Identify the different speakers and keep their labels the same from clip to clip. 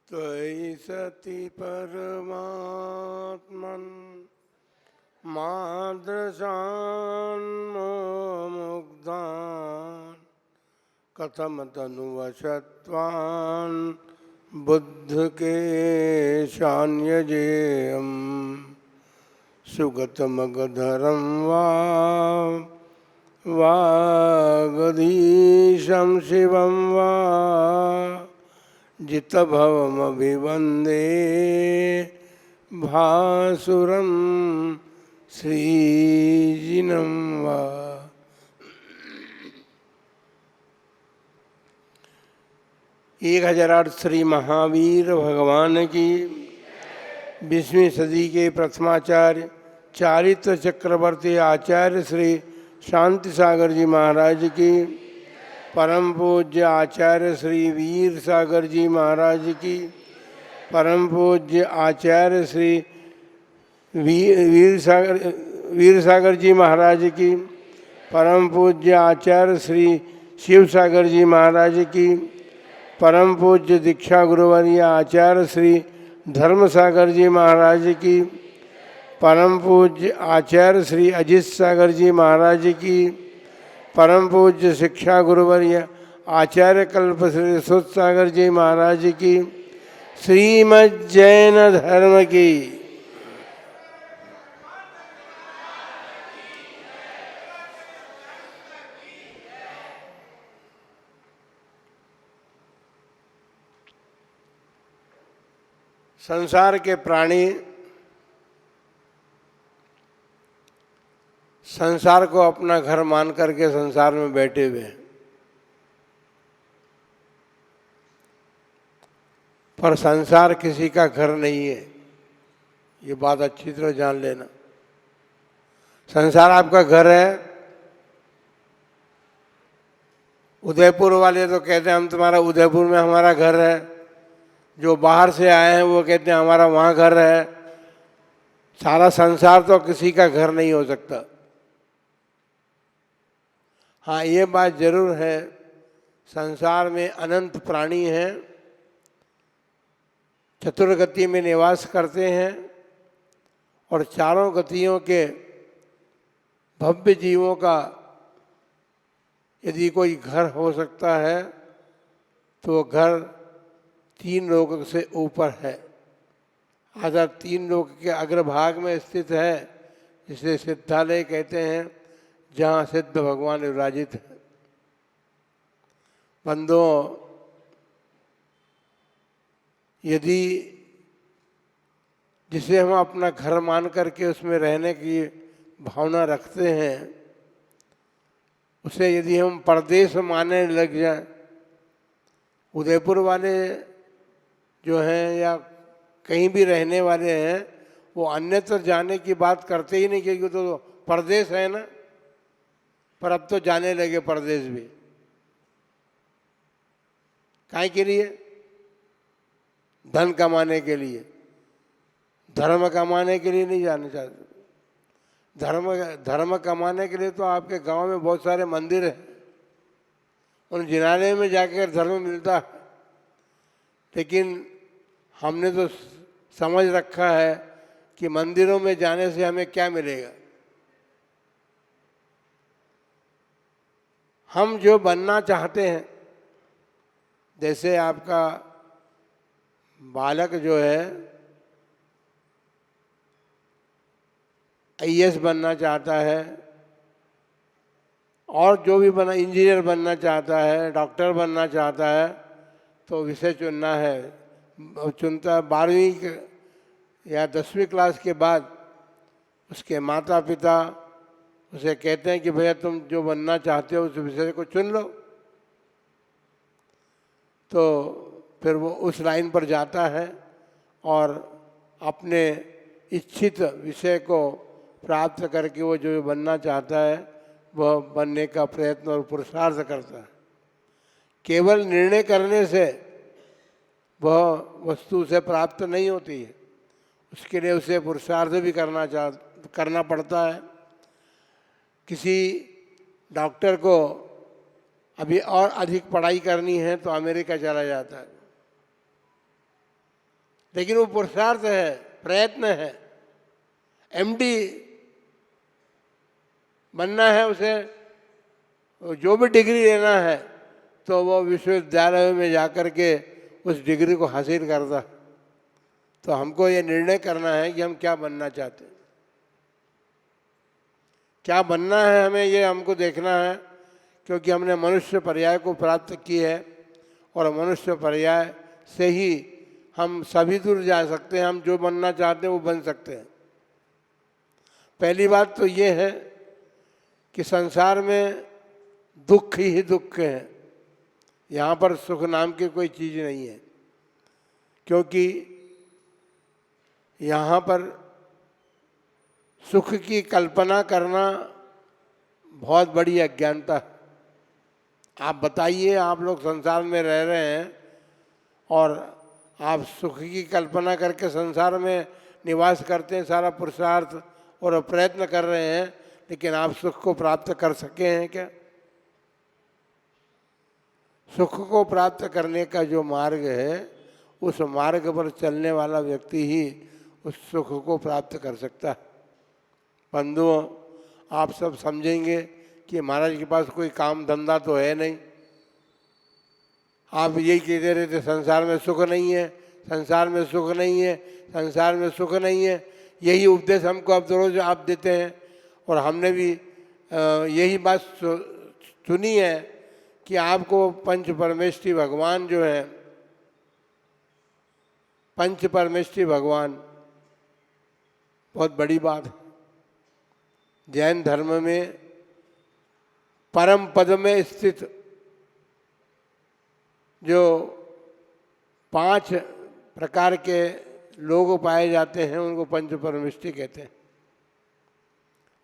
Speaker 1: त्वयि सति परमात्मन् मादृशान् मुग्धान् कथम तनुवशत्वान् बुद्ध के शान्यजेयम् सुगतमगधरं वागधीशं शिवं वा जितभवमभिवन्दे भासुरं श्रीजिनं वा। 1008 श्री महावीर भगवान की 20वीं सदी के प्रथमाचार्य चारित्र चक्रवर्ती आचार्य श्री शांति सागर जी महाराज की, परम पूज्य आचार्य श्री वीर सागर जी महाराज की, परम पूज्य आचार्य श्री वीर सागर जी महाराज की, परम पूज्य आचार्य श्री शिव सागर जी महाराज की, परम पूज्य दीक्षा गुरुवर्य आचार्य श्री धर्म सागर जी महाराज की, परम पूज्य आचार्य श्री अजित सागर जी महाराज की, परम पूज्य शिक्षा गुरुवर्य आचार्य कल्प श्री सुत सागर जी महाराज की, श्रीमद् जैन धर्म की। संसार के प्राणी संसार को अपना घर मान करके संसार में बैठे हुए हैं, पर संसार किसी का घर नहीं है। ये बात अच्छी तरह जान लेना। संसार आपका घर है। उदयपुर वाले तो कहते हैं हम तुम्हारा उदयपुर में हमारा घर है, जो बाहर से आए हैं वो कहते हैं हमारा वहाँ घर है। सारा संसार तो किसी का घर नहीं हो सकता। हाँ, ये बात जरूर है, संसार में अनंत प्राणी हैं, चतुर्गति में निवास करते हैं और चारों गतियों के भव्य जीवों का यदि कोई घर हो सकता है तो वो घर 3 लोक से ऊपर है, अगर 3 लोक के अग्रभाग में स्थित है, जिसे सिद्धालय कहते हैं, जहाँ सिद्ध भगवान विराजित है। बंधुओं, यदि जिसे हम अपना घर मान करके उसमें रहने की भावना रखते हैं, उसे यदि हम परदेश मानने लग जाएं, उदयपुर वाले जो हैं या कहीं भी रहने वाले हैं, वो अन्यत्र जाने की बात करते ही नहीं, क्योंकि तो परदेश है ना। पर अब तो जाने लगे परदेश भी। काहे के लिए? धन कमाने के लिए। धर्म कमाने के लिए नहीं जाना चाहते। धर्म कमाने के लिए तो आपके गांव में बहुत सारे मंदिर हैं, उन जिनाने में जाकर धर्म मिलता है। लेकिन हमने तो समझ रखा है कि मंदिरों में जाने से हमें क्या मिलेगा। हम जो बनना चाहते हैं, जैसे आपका बालक जो है आईएएस बनना चाहता है, और जो भी बना, इंजीनियर बनना चाहता है, डॉक्टर बनना चाहता है, तो विषय चुनना है। चुनता 12वीं या 10वीं क्लास के बाद उसके माता पिता उसे कहते हैं कि भैया तुम जो बनना चाहते हो उस विषय को चुन लो। तो फिर वो उस लाइन पर जाता है और अपने इच्छित विषय को प्राप्त करके वो जो बनना चाहता है वह बनने का प्रयत्न और पुरुषार्थ करता है। केवल निर्णय करने से वह वस्तु उसे प्राप्त नहीं होती है, उसके लिए उसे पुरुषार्थ भी करना पड़ता है। किसी डॉक्टर को अभी और अधिक पढ़ाई करनी है तो अमेरिका चला जाता है, लेकिन वो पुरुषार्थ है, प्रयत्न है। एमडी बनना है उसे, जो भी डिग्री लेना है तो वो विश्वविद्यालय में जाकर के उस डिग्री को हासिल करता। तो हमको ये निर्णय करना है कि हम क्या बनना चाहते हैं, क्या बनना है हमें, ये हमको देखना है। क्योंकि हमने मनुष्य पर्याय को प्राप्त की है और मनुष्य पर्याय से ही हम सभी दूर जा सकते हैं। हम जो बनना चाहते हैं वो बन सकते हैं। पहली बात तो ये है कि संसार में दुख ही दुख है, यहाँ पर सुख नाम की कोई चीज़ नहीं है। क्योंकि यहाँ पर सुख की कल्पना करना बहुत बड़ी अज्ञानता है। आप बताइए, आप लोग संसार में रह रहे हैं और आप सुख की कल्पना करके संसार में निवास करते हैं, सारा पुरुषार्थ और प्रयत्न कर रहे हैं, लेकिन आप सुख को प्राप्त कर सके हैं क्या? सुख को प्राप्त करने का जो मार्ग है, उस मार्ग पर चलने वाला व्यक्ति ही उस सुख को प्राप्त कर सकता है। बंधुओं, आप सब समझेंगे कि महाराज के पास कोई काम धंधा तो है नहीं। आप यही कहते रहते संसार में सुख नहीं है, संसार में सुख नहीं है, संसार में सुख नहीं है। यही उपदेश हमको अब रोज आप देते हैं और हमने भी यही बात सुनी है कि आपको पंच परमेष्ठी भगवान जो है, पंच परमेष्ठी भगवान बहुत बड़ी बात है। जैन धर्म में परम पद में स्थित जो 5 प्रकार के लोग पाए जाते हैं उनको पंच परमेष्ठी कहते हैं।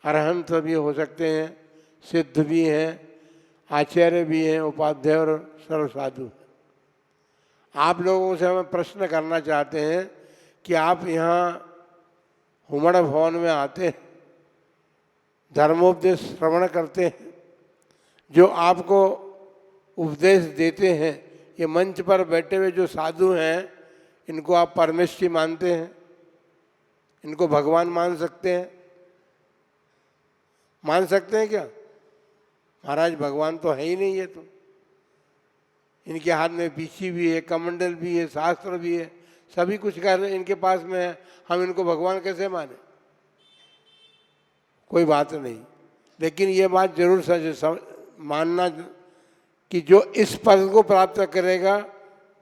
Speaker 1: अरहंत भी हो सकते हैं, सिद्ध भी हैं, आचार्य भी हैं, उपाध्याय और सर्वसाधु। आप लोगों से हम प्रश्न करना चाहते हैं कि आप यहाँ हुमड़ भवन में आते हैं, धर्मोपदेश श्रवण करते हैं, जो आपको उपदेश देते हैं, ये मंच पर बैठे हुए जो साधु हैं, इनको आप परमेष्ठी मानते हैं? इनको भगवान मान सकते हैं? मान सकते हैं क्या? महाराज भगवान तो है ही नहीं है। तो इनके हाथ में पीछी भी है, कमंडल भी है, शास्त्र भी है, सभी कुछ कर इनके पास में है, हम इनको भगवान कैसे माने? कोई बात नहीं। लेकिन ये बात जरूर मानना कि जो इस पद को प्राप्त करेगा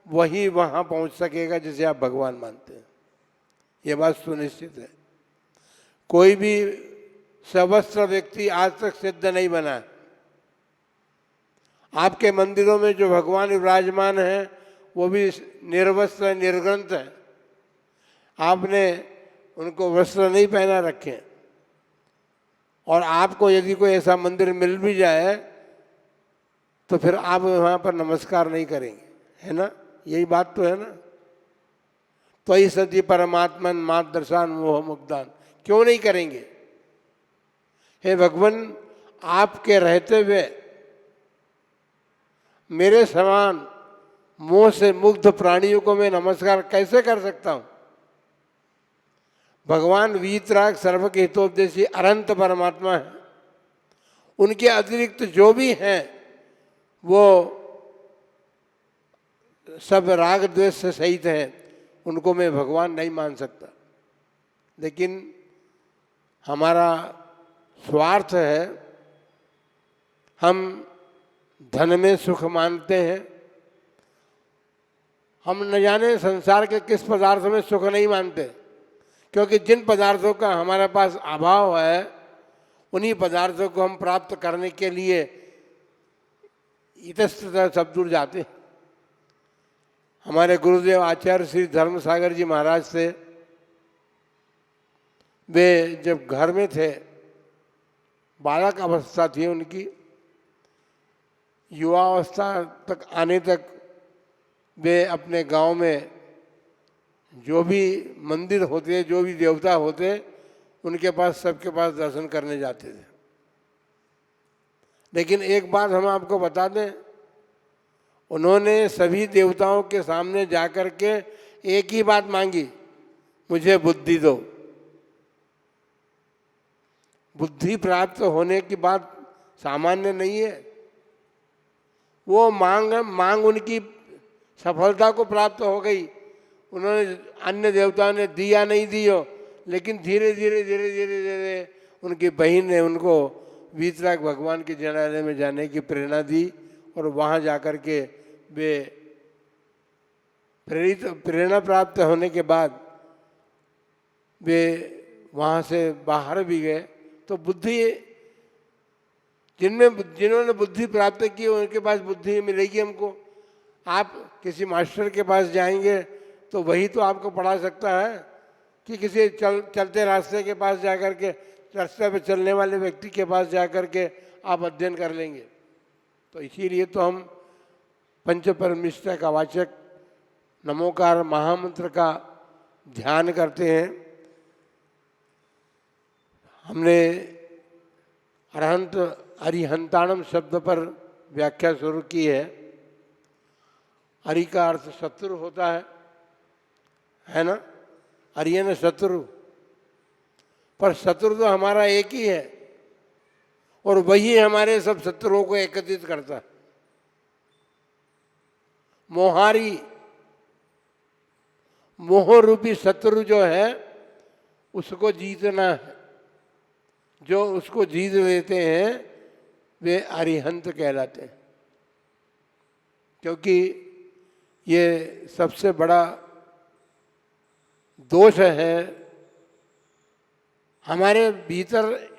Speaker 1: वही वहाँ पहुँच सकेगा जिसे आप भगवान मानते हैं। ये बात सुनिश्चित है। कोई भी सवस्त्र व्यक्ति आज तक सिद्ध नहीं बना है। आपके मंदिरों में जो भगवान विराजमान हैं वो भी निर्वस्त्र निर्ग्रंथ है। आपने उनको वस्त्र नहीं पहना रखे। और आपको यदि कोई ऐसा मंदिर मिल भी जाए तो फिर आप वहाँ पर नमस्कार नहीं करेंगे, है ना? यही बात तो है ना। तो ही सती परमात्मन मात दर्शन मोह मुग्धान, क्यों नहीं करेंगे? हे भगवान, आपके रहते हुए मेरे समान मोह से मुग्ध प्राणियों को मैं नमस्कार कैसे कर सकता हूँ? भगवान वीतराग सर्व के हितोपदेशी अनंत परमात्मा है। उनके अतिरिक्त जो भी हैं वो सब राग द्वेष से सहित हैं, उनको मैं भगवान नहीं मान सकता। लेकिन हमारा स्वार्थ है, हम धन में सुख मानते हैं। हम न जाने संसार के किस पदार्थ में सुख नहीं मानते, क्योंकि जिन पदार्थों का हमारे पास अभाव है उन्हीं पदार्थों को हम प्राप्त करने के लिए इतस्ततः सब दूर जाते हैं। हमारे गुरुदेव आचार्य श्री धर्म सागर जी महाराज से वे जब घर में थे, बालक अवस्था थी उनकी, युवावस्था तक आने तक वे अपने गांव में जो भी मंदिर होते, जो भी देवता होते, उनके पास सबके पास दर्शन करने जाते थे। लेकिन एक बात हम आपको बता दें, उन्होंने सभी देवताओं के सामने जाकर के एक ही बात मांगी, मुझे बुद्धि दो। बुद्धि प्राप्त होने की बात सामान्य नहीं है। वो मांग उनकी सफलता को प्राप्त हो गई। उन्होंने अन्य देवताओं ने दिया नहीं दियो, लेकिन धीरे धीरे धीरे धीरे धीरे उनकी बहन ने उनको वीतराग भगवान के जनालय में जाने की प्रेरणा दी, और वहाँ जाकर के वे प्रेरणा प्राप्त होने के बाद वे वहाँ से बाहर भी गए। तो बुद्धि जिन्होंने बुद्धि प्राप्त की उनके पास बुद्धि मिलेगी हमको। आप किसी मास्टर के पास जाएंगे तो वही तो आपको पढ़ा सकता है कि किसी चलते रास्ते के पास जाकर के, रास्ते पे चलने वाले व्यक्ति के पास जाकर के आप अध्ययन कर लेंगे। तो इसीलिए तो हम पंच परमिष्ठा का वाचक नमोकार महामंत्र का ध्यान करते हैं। हमने अरहंत अरिहंताणम शब्द पर व्याख्या शुरू की है। अरि का अर्थ शत्रु होता है ना, अरियन शत्रु। पर शत्रु तो हमारा एक ही है, और वही हमारे सब शत्रुओं को एकत्रित करता है। मोहारी, मोह रूपी शत्रु जो है उसको जीतना है। जो उसको जीत लेते हैं वे अरिहंत कहलाते हैं, क्योंकि ये सबसे बड़ा दोष है हमारे भीतर,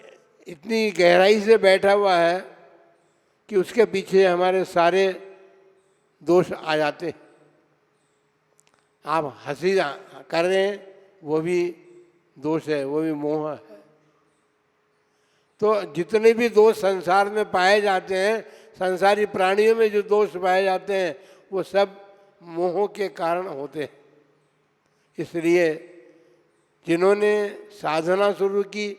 Speaker 1: इतनी गहराई से बैठा हुआ है कि उसके पीछे हमारे सारे दोष आ जाते हैं। आप हंसी कर रहे हैं, वो भी दोष है, वो भी मोह है। तो जितने भी दोष संसार में पाए जाते हैं, संसारी प्राणियों में जो दोष पाए जाते हैं, वो सब मोह के कारण होते हैं। इसलिए जिन्होंने साधना शुरू की,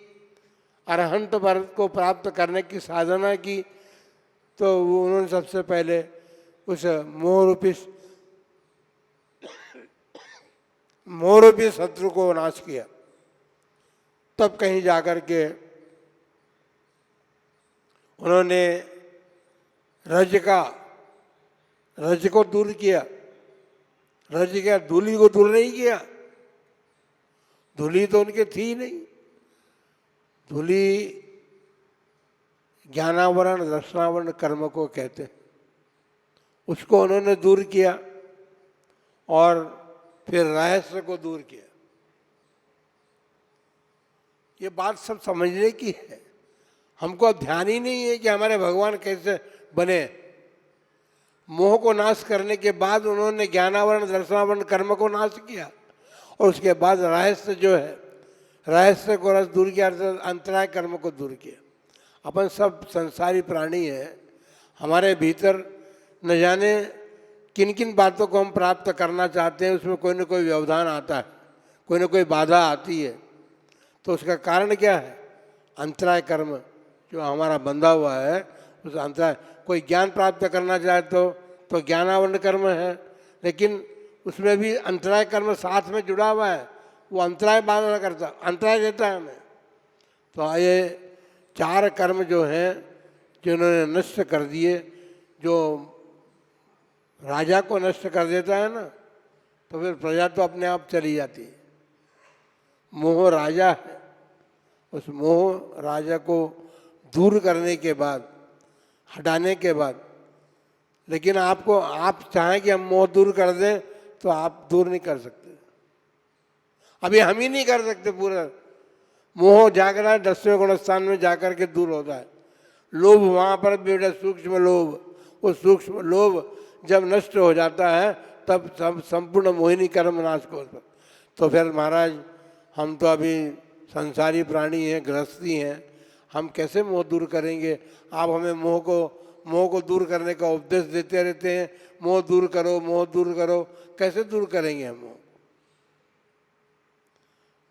Speaker 1: अरहंत वर्ग को प्राप्त करने की साधना की, तो उन्होंने सबसे पहले उस मोह रूपी शत्रु को नाश किया। तब कहीं जाकर के उन्होंने रज को दूर किया। रज क्या, धूलि को दूर नहीं किया। धूलि तो उनके थी ही नहीं। धूलि ज्ञानावरण दर्शनावरण कर्म को कहते हैं, उसको उन्होंने दूर किया और फिर रहस्य को दूर किया। ये बात सब समझने की है। हमको ध्यान ही नहीं है कि हमारे भगवान कैसे बने। मोह को नाश करने के बाद उन्होंने ज्ञानावरण दर्शनावरण कर्म को नाश किया, और उसके बाद रहस्य जो है, रहस्य को रस दूर किया, अंतराय कर्म को दूर किया। अपन सब संसारी प्राणी हैं, हमारे भीतर न जाने किन किन बातों को हम प्राप्त करना चाहते हैं, उसमें कोई न कोई व्यवधान आता है, कोई न कोई बाधा आती है। तो उसका कारण क्या है? अंतराय कर्म जो हमारा बंधा हुआ है, उस अंतराय। कोई ज्ञान प्राप्त करना चाहे तो ज्ञानावरण कर्म है, लेकिन उसमें भी अंतराय कर्म साथ में जुड़ा हुआ है। वो अंतराय बाधा करता, अंतराय देता है हमें। तो ये चार कर्म जो हैं, जिन्होंने नष्ट कर दिए, जो राजा को नष्ट कर देता है ना, तो फिर प्रजा तो अपने आप चली जाती है। मोह राजा है, उस मोह राजा को दूर करने के बाद, हटाने के बाद, लेकिन आप चाहें कि हम मोह दूर कर दें तो आप दूर नहीं कर सकते। अभी हम ही नहीं कर सकते पूरा। मोह जागरा है 10वें गुण स्थान में जाकर के दूर होता है। लोभ वहाँ पर बेटा सूक्ष्म लोभ, वो सूक्ष्म लोभ जब नष्ट हो जाता है तब सब संपूर्ण मोहिनी कर्म नाश को। तो फिर महाराज हम तो अभी संसारी प्राणी हैं, गृहस्थी हैं, हम कैसे मोह दूर करेंगे? आप हमें मोह को दूर करने का उपदेश देते रहते हैं, मोह दूर करो, मोह दूर करो। कैसे दूर करेंगे हम मोह?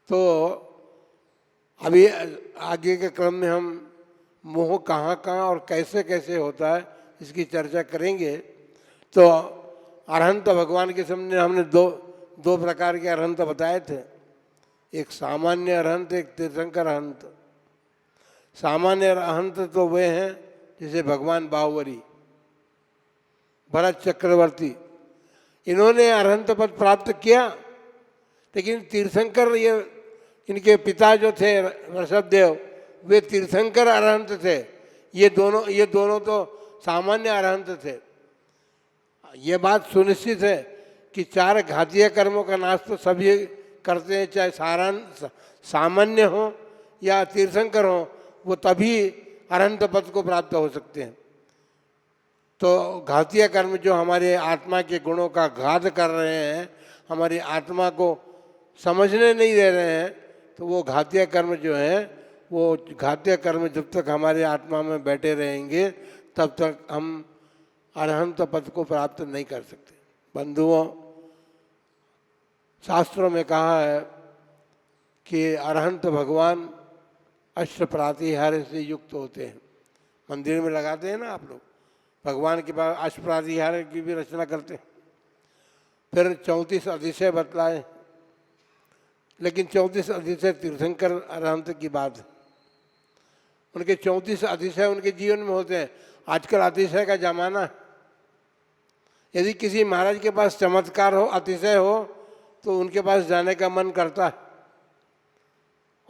Speaker 1: तो अभी आगे के क्रम में हम मोह कहाँ कहाँ और कैसे कैसे होता है इसकी चर्चा करेंगे। तो अरहंत भगवान के सामने हमने दो प्रकार के अरहंत बताए थे, एक सामान्य अरहंत, एक तीर्थंकर अरहंत। सामान्य अरहंत तो वे हैं जैसे भगवान बाहुबली, भरत चक्रवर्ती, इन्होंने अरहंत पद प्राप्त किया। लेकिन तीर्थंकर, ये इनके पिता जो थे ऋषभदेव, वे तीर्थंकर अरहंत थे। ये दोनों तो सामान्य अरहंत थे। ये बात सुनिश्चित है कि 4 घातीय कर्मों का नाश तो सभी करते हैं, चाहे सामान्य हो या तीर्थंकर हो, वो तभी अरहंत पद को प्राप्त हो सकते हैं। तो घातीय कर्म जो हमारे आत्मा के गुणों का घात कर रहे हैं, हमारी आत्मा को समझने नहीं दे रहे हैं, तो वो घातीय कर्म जो हैं, वो घातीय कर्म जब तक हमारे आत्मा में बैठे रहेंगे तब तक हम अरहंत पद को प्राप्त नहीं कर सकते। बंधुओं, शास्त्रों में कहा है कि अरहंत भगवान अष्ट प्रातिहार्य से युक्त होते हैं। मंदिर में लगाते हैं ना आप लोग, भगवान के पास अष्ट प्रातिहार्य की भी रचना करते हैं। फिर 34 अतिशय बतलाए, लेकिन 34 अतिशय तीर्थंकर अरहंत की बात है। उनके 34 अतिशय उनके जीवन में होते हैं। आजकल अतिशय का जमाना है। यदि किसी महाराज के पास चमत्कार हो, अतिशय हो, तो उनके पास जाने का मन करता है,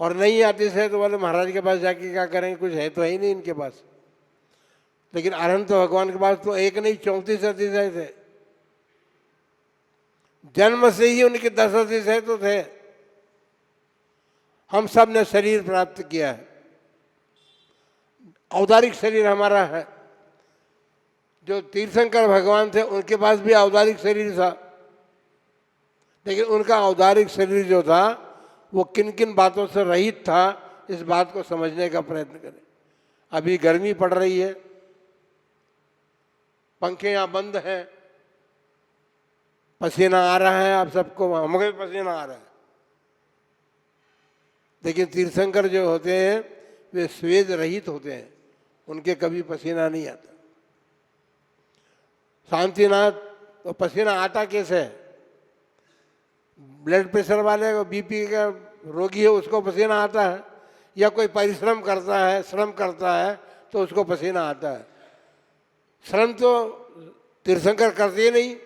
Speaker 1: और नहीं अतिशय तो बोले महाराज के पास जाके क्या करेंगे, कुछ है तो ही नहीं इनके पास। लेकिन अरहंत भगवान के पास तो एक नहीं 34 अतिशय थे। जन्म से ही उनके 10 अतिशय तो थे। हम सब ने शरीर प्राप्त किया है, औदारिक शरीर हमारा है। जो तीर्थंकर भगवान थे उनके पास भी औदारिक शरीर था, लेकिन उनका औदारिक शरीर जो था वो किन किन बातों से रहित था, इस बात को समझने का प्रयत्न करें। अभी गर्मी पड़ रही है, पंखे यहाँ बंद हैं, पसीना आ रहा है, आप सबको, हमें भी पसीना आ रहा है। लेकिन तीर्थंकर जो होते हैं वे स्वेद रहित होते हैं, उनके कभी पसीना नहीं आता। शांतिनाथ तो पसीना आता कैसे है? ब्लड प्रेशर वाले को, बीपी का रोगी है, उसको पसीना आता है, या कोई परिश्रम करता है, श्रम करता है तो उसको पसीना आता है। श्रम तो तीर्थंकर करते ही नहीं,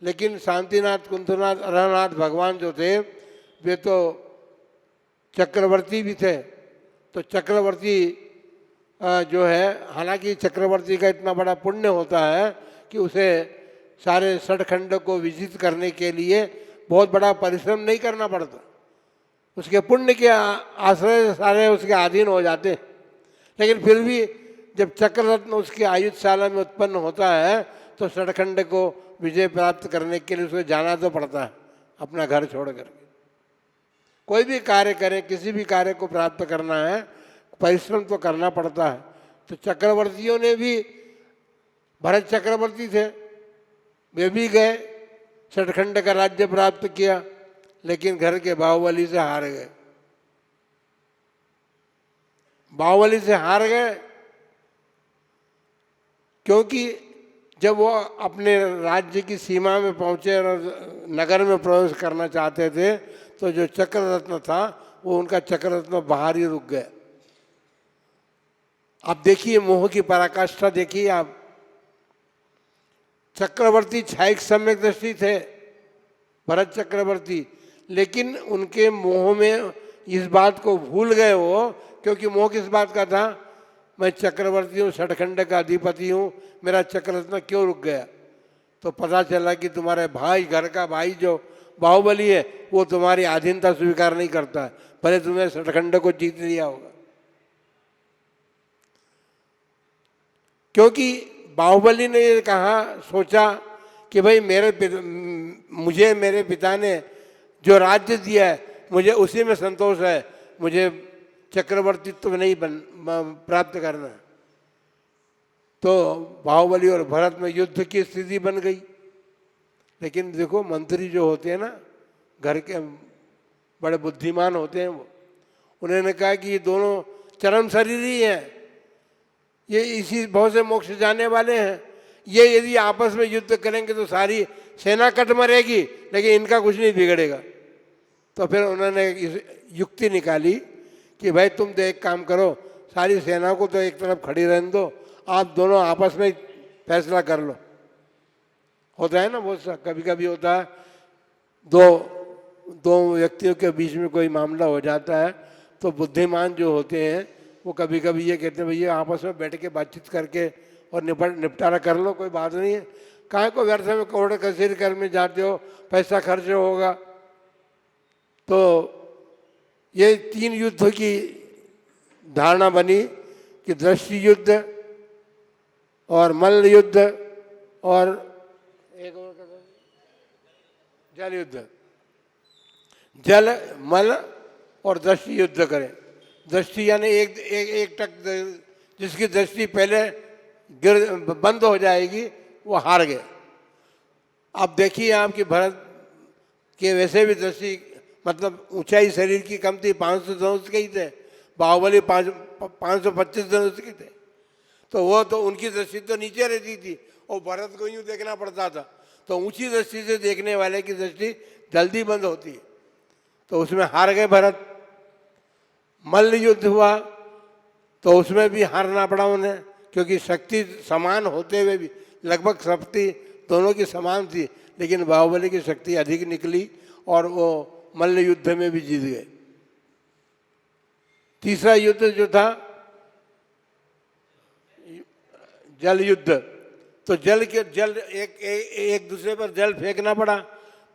Speaker 1: लेकिन शांतिनाथ, कुंथनाथ, अरहनाथ भगवान जो थे वे तो चक्रवर्ती भी थे। तो चक्रवर्ती जो है, हालांकि चक्रवर्ती का इतना बड़ा पुण्य होता है कि उसे सारे षटखंड को विजित करने के लिए बहुत बड़ा परिश्रम नहीं करना पड़ता। उसके पुण्य के आश्रय सारे उसके अधीन हो जाते हैं। लेकिन फिर भी जब चक्ररत्न उसकी आयुधशाला में उत्पन्न होता है तो षटखंड को विजय प्राप्त करने के लिए उसे जाना तो पड़ता है, अपना घर छोड़ करके। कोई भी कार्य करें, किसी भी कार्य को प्राप्त करना है, परिश्रम तो करना पड़ता है। तो चक्रवर्तियों ने भी, भरत चक्रवर्ती थे, वे भी गए, षटखंड का राज्य प्राप्त किया, लेकिन घर के बाहुबली से हार गए। बाहुबली से हार गए क्योंकि जब वो अपने राज्य की सीमा में पहुंचे और नगर में प्रवेश करना चाहते थे, तो जो चक्ररत्न था वो उनका चक्ररत्न बाहर ही रुक गया। आप देखिए, मोह की पराकाष्ठा देखिए आप। चक्रवर्ती छायिक सम्यक दृष्टि थे, भरत चक्रवर्ती, लेकिन उनके मोह में इस बात को भूल गए वो, क्योंकि मोह किस बात का था? मैं चक्रवर्ती हूँ, षटखंड का अधिपति हूँ, मेरा चक्ररत्न क्यों रुक गया? तो पता चला कि तुम्हारे भाई, घर का भाई जो बाहुबली है, वो तुम्हारी अधीनता स्वीकार नहीं करता है, भले तुम्हें षटखंड को जीत लिया होगा। क्योंकि बाहुबली ने ये कहा, सोचा कि भाई मुझे मेरे पिता ने जो राज्य दिया है, मुझे उसी में संतोष है, मुझे चक्रवर्तित्व नहीं प्राप्त करना। तो बाहुबली और भरत में युद्ध की स्थिति बन गई। लेकिन देखो, मंत्री जो होते हैं ना, घर के बड़े बुद्धिमान होते हैं, वो उन्होंने कहा कि ये दोनों चरम शरीर ही हैं, ये इसी बहुत से मोक्ष जाने वाले हैं, ये यदि आपस में युद्ध करेंगे तो सारी सेना कट मरेगी लेकिन इनका कुछ नहीं बिगड़ेगा। तो फिर उन्होंने युक्ति निकाली कि भाई तुम तो एक काम करो, सारी सेना को तो एक तरफ खड़ी रहने दो, आप दोनों आपस में फैसला कर लो। होता है ना बहुत सा, कभी कभी होता है दो व्यक्तियों के बीच में कोई मामला हो जाता है, तो बुद्धिमान जो होते हैं वो कभी कभी ये कहते हैं भैया आपस में बैठ के बातचीत करके और निपटारा कर लो, कोई बात नहीं है, काहे को व्यर्थ में कोर्ट कचहरी कर में जाते हो, पैसा खर्च होगा। तो ये 3 युद्ध की धारणा बनी कि दृष्टि युद्ध और मल्ल युद्ध और एक और जल युद्ध। जल मल और दृष्टि युद्ध करें। दृष्टि यानी एक टक जिसकी दृष्टि पहले बंद हो जाएगी वो हार गए। अब देखिए आपकी भरत के वैसे भी दृष्टि मतलब ऊंचाई शरीर की कम थी, 500 धनुष के ही थे, बाहुबली 525 धनुष के थे, तो वो तो उनकी दृष्टि तो नीचे रहती थी और भरत को यूँ देखना पड़ता था। तो ऊंची दृष्टि से देखने वाले की दृष्टि जल्दी बंद होती है, तो उसमें हार गए भरत। मल्ल युद्ध हुआ तो उसमें भी हारना पड़ा उन्हें, क्योंकि शक्ति समान होते हुए भी लगभग शक्ति दोनों की समान थी, लेकिन बाहुबली की शक्ति अधिक निकली और वो मल्ल युद्ध में भी जीत गए। तीसरा युद्ध जो था जल युद्ध, तो जल एक दूसरे पर जल फेंकना पड़ा,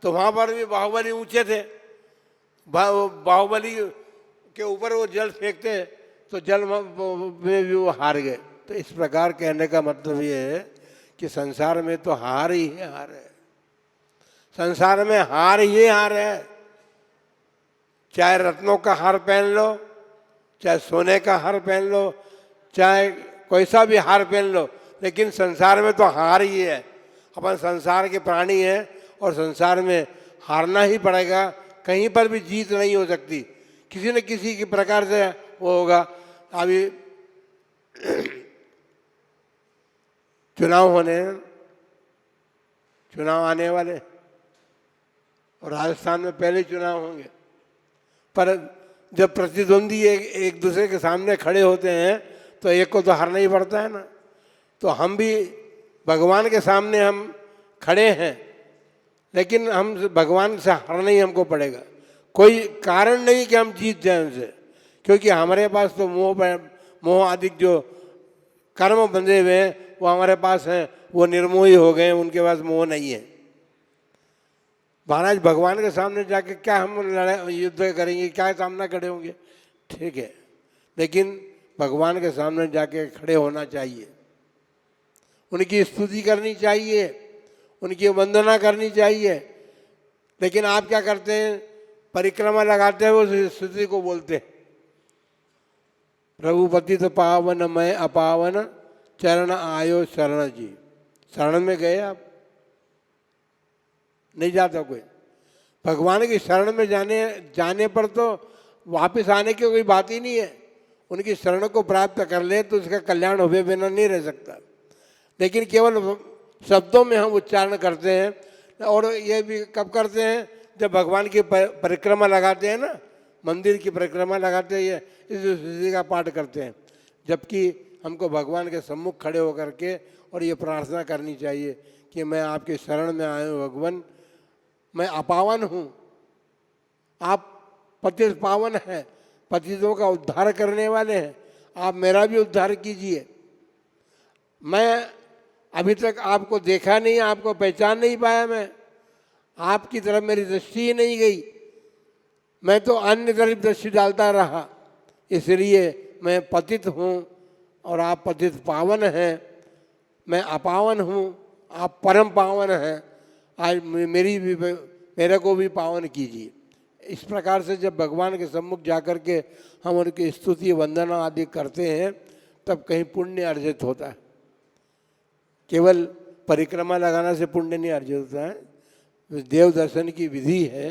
Speaker 1: तो वहां पर भी बाहुबली ऊंचे थे, बाहुबली के ऊपर वो जल फेंकते तो जल में भी वो हार गए। तो इस प्रकार कहने का मतलब ये है कि संसार में तो हार ही है, हार है, संसार में हार ही हार है। चाहे रत्नों का हार पहन लो, चाहे सोने का हार पहन लो, चाहे कोई सा भी हार पहन लो, लेकिन संसार में तो हार ही है। अपन संसार के प्राणी हैं और संसार में हारना ही पड़ेगा, कहीं पर भी जीत नहीं हो सकती, किसी न किसी के प्रकार से वो होगा। अभी चुनाव आने वाले और राजस्थान में पहले चुनाव होंगे, पर जब प्रतिद्वंदी एक दूसरे के सामने खड़े होते हैं तो एक को तो हारना ही पड़ता है ना। तो हम भी भगवान के सामने हम खड़े हैं, लेकिन हम भगवान से हारना ही हमको पड़ेगा। कोई कारण नहीं कि हम जीत जाएं उनसे, क्योंकि हमारे पास तो मोह आदि जो कर्म बंधे हुए हैं वो हमारे पास हैं, वो निर्मोही हो गए, उनके पास मोह नहीं है। महाराज भगवान के सामने जाके क्या हम लड़ाई युद्ध करेंगे, क्या सामना खड़े होंगे, ठीक है, लेकिन भगवान के सामने जाके खड़े होना चाहिए, उनकी स्तुति करनी चाहिए, उनकी वंदना करनी चाहिए। लेकिन आप क्या करते हैं, परिक्रमा लगाते हैं, वो स्तुति को बोलते हैं, रघुपति तो पावन मैं अपावन चरण आयो शरण जी। शरण में गए आप, नहीं जाता कोई। भगवान की शरण में जाने पर तो वापस आने की कोई बात ही नहीं है। उनकी शरण को प्राप्त कर ले तो उसका कल्याण हुए बिना नहीं रह सकता। लेकिन केवल शब्दों में हम उच्चारण करते हैं, और ये भी कब करते हैं, जब भगवान की परिक्रमा लगाते हैं ना, मंदिर की परिक्रमा लगाते हैं, इस स्तुति का पाठ करते हैं। जबकि हमको भगवान के सम्मुख खड़े होकर के और ये प्रार्थना करनी चाहिए कि मैं आपके शरण में आया हूँ भगवान, मैं अपावन हूँ, आप पतित पावन हैं, पतितों का उद्धार करने वाले हैं, आप मेरा भी उद्धार कीजिए। मैं अभी तक आपको देखा नहीं, आपको पहचान नहीं पाया, मैं आपकी तरफ मेरी दृष्टि ही नहीं गई, मैं तो अन्य तरफ दृष्टि डालता रहा, इसलिए मैं पतित हूँ और आप पतित पावन हैं, मैं अपावन हूँ, आप परम पावन हैं, आज मेरे को भी पावन कीजिए। इस प्रकार से जब भगवान के सम्मुख जाकर के हम उनकी स्तुति वंदना आदि करते हैं तब कहीं पुण्य अर्जित होता है। केवल परिक्रमा लगाना से पुण्य नहीं अर्जित होता है। देव दर्शन की विधि है,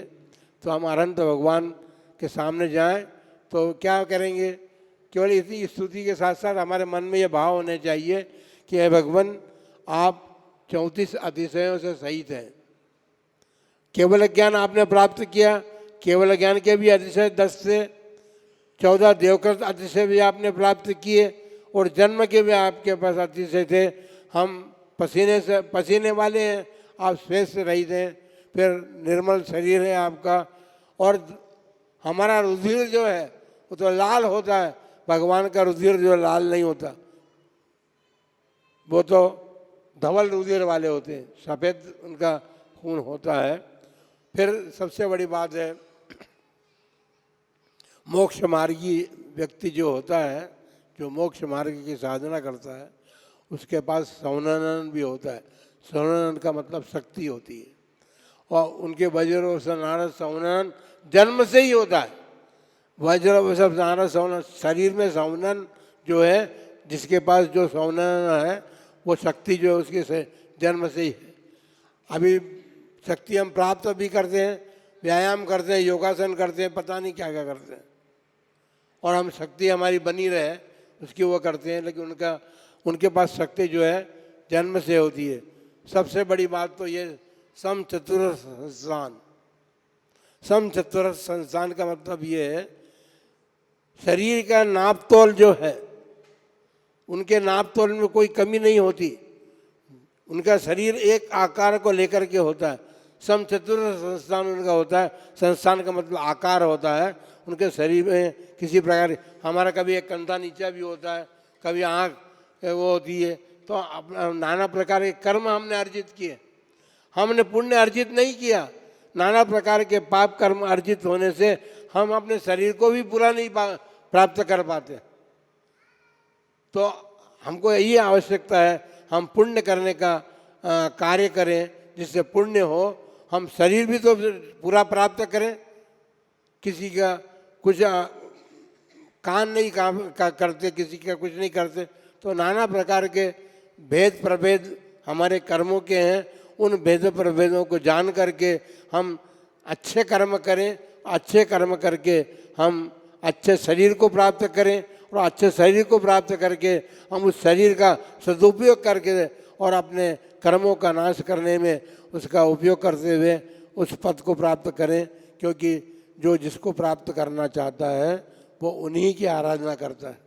Speaker 1: तो हम अनंत भगवान के सामने जाएं तो क्या करेंगे, केवल इसी स्तुति के साथ साथ हमारे मन में ये भाव होने चाहिए कि हे भगवान, आप 34 अतिशयों से सहित हैं, केवल ज्ञान आपने प्राप्त किया, केवल ज्ञान के भी अतिशय 10 से 14 देवकृत अतिशय भी आपने प्राप्त किए, और जन्म के भी आपके पास अतिशय थे। हम पसीने वाले हैं, आप श्वेत से रहित हैं, फिर निर्मल शरीर है आपका, और हमारा रुधिर जो है वो तो लाल होता है, भगवान का रुधिर जो लाल नहीं होता, वो तो धवल रुधिर वाले होते हैं, सफ़ेद उनका खून होता है। फिर सबसे बड़ी बात है, मोक्ष मार्गी व्यक्ति जो होता है, जो मोक्ष मार्ग की साधना करता है, उसके पास सौनन भी होता है। सौनन का मतलब शक्ति होती है, और उनके वज्र नारद सौनन जन्म से ही होता है। वज्र नारद सौनन, शरीर में सौनन जो है, जिसके पास जो सौनन है वो शक्ति जो है उसके से जन्म से ही है। अभी शक्ति हम प्राप्त भी करते हैं, व्यायाम करते हैं, योगासन करते हैं, पता नहीं क्या क्या करते हैं, और हम शक्ति हमारी बनी रहे उसकी वो करते हैं, लेकिन उनके पास शक्ति जो है जन्म से होती है। सबसे बड़ी बात तो ये सम चतुर संस्थान। सम चतुर संस्थान का मतलब ये है, शरीर का नाप तोल जो है, उनके नाप तोल में कोई कमी नहीं होती। उनका शरीर एक आकार को लेकर के होता है। सम चतुर संस्थान उनका होता है। संस्थान का मतलब आकार होता है। उनके शरीर में किसी प्रकार, हमारा कभी एक कंधा नीचा भी होता है, कभी आँख वो होती है, तो अपना नाना प्रकार के कर्म हमने अर्जित किए। हमने पुण्य अर्जित नहीं किया, नाना प्रकार के पाप कर्म अर्जित होने से हम अपने शरीर को भी पूरा नहीं प्राप्त कर पाते। तो हमको यही आवश्यकता है, हम पुण्य करने का कार्य करें, जिससे पुण्य हो, हम शरीर भी तो पूरा प्राप्त करें। किसी का कुछ कान नहीं काम करते, किसी का कुछ नहीं करते, तो नाना प्रकार के भेद प्रभेद हमारे कर्मों के हैं। उन भेद प्रभेदों को जान करके हम अच्छे कर्म करें, अच्छे कर्म करके हम अच्छे शरीर को प्राप्त करें, और अच्छे शरीर को प्राप्त करके हम उस शरीर का सदुपयोग करके और अपने कर्मों का नाश करने में उसका उपयोग करते हुए उस पद को प्राप्त करें। क्योंकि जो जिसको प्राप्त करना चाहता है वो उन्हीं की आराधना करता है।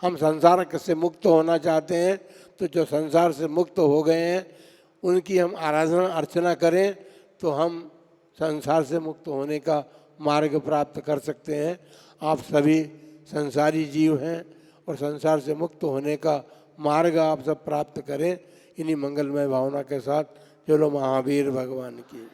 Speaker 1: हम संसार से मुक्त होना चाहते हैं, तो जो संसार से मुक्त हो गए हैं उनकी हम आराधना अर्चना करें, तो हम संसार से मुक्त होने का मार्ग प्राप्त कर सकते हैं। आप सभी संसारी जीव हैं, और संसार से मुक्त होने का मार्ग आप सब प्राप्त करें। इन्हीं मंगलमय भावना के साथ चलो महावीर भगवान की।